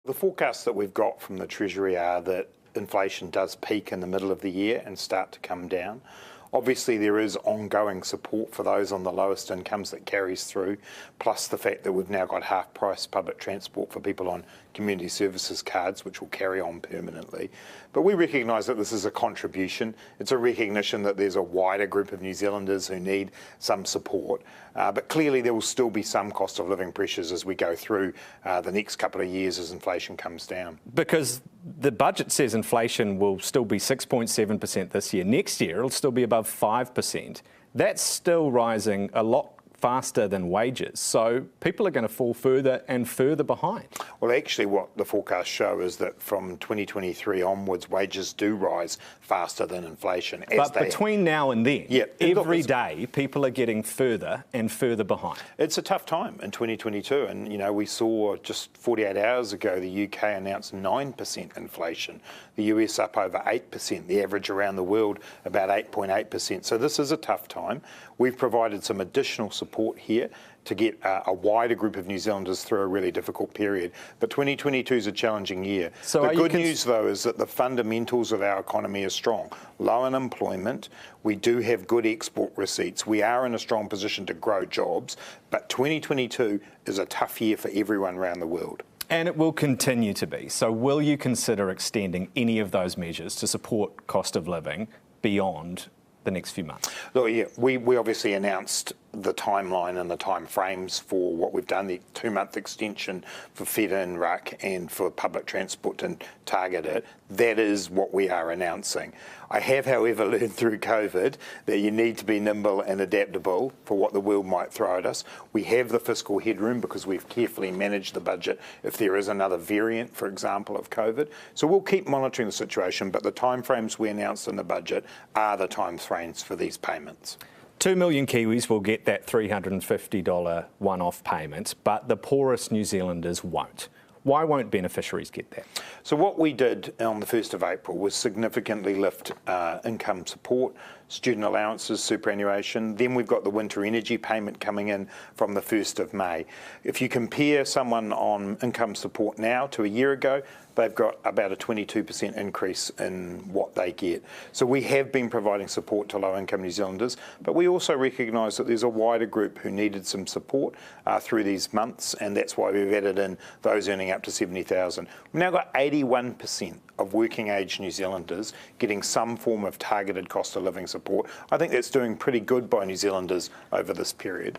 The forecasts that we've got from the Treasury are that inflation does peak in the middle of the year and start to come down. Obviously, there is ongoing support for those on the lowest incomes that carries through, plus the fact that we've now got half-price public transport for people on community services cards, which will carry on permanently. But we recognise that this is a contribution. It's a recognition that there's a wider group of New Zealanders who need some support. But clearly, there will still be some cost of living pressures as we go through the next couple of years as inflation comes down. Because the budget says inflation will still be 6.7% this year. Next year, it'll still be above 5%. That's still rising a lot faster than wages. So people are going to fall further and further behind. Well, actually, what the forecasts show is that from 2023 onwards, wages do rise faster than inflation. But between now and then, every day, people are getting further and further behind. It's a tough time in 2022. And, you know, we saw just 48 hours ago, the UK announced 9% inflation. The US up over 8%. The average around the world about 8.8%. So this is a tough time. We've provided some additional support here to get a wider group of New Zealanders through a really difficult period. But 2022 is a challenging year. So the good news, though, is that the fundamentals of our economy are strong. Low unemployment, we do have good export receipts. We are in a strong position to grow jobs, but 2022 is a tough year for everyone around the world. And it will continue to be. So will you consider extending any of those measures to support cost of living beyond the next few months? Look, yeah, we obviously announced the timeline and the time frames for what we've done, the 2-month extension for Fed and RUC and for public transport and target it. That is what we are announcing. I have, however, learned through COVID that you need to be nimble and adaptable for what the world might throw at us. We have the fiscal headroom because we've carefully managed the budget if there is another variant, for example, of COVID. So we'll keep monitoring the situation, but the timeframes we announced in the budget are the timeframes for these payments. 2 million Kiwis will get that $350 one-off payment, but the poorest New Zealanders won't. Why won't beneficiaries get that? So what we did on the 1st of April was significantly lift income support, student allowances, superannuation. Then we've got the winter energy payment coming in from the 1st of May. If you compare someone on income support now to a year ago, they've got about a 22% increase in what they get. So we have been providing support to low-income New Zealanders, but we also recognise that there's a wider group who needed some support through these months, and that's why we've added in those earning up to $70,000. We've now got 81% of working-age New Zealanders getting some form of targeted cost of living support. I think that's doing pretty good by New Zealanders over this period.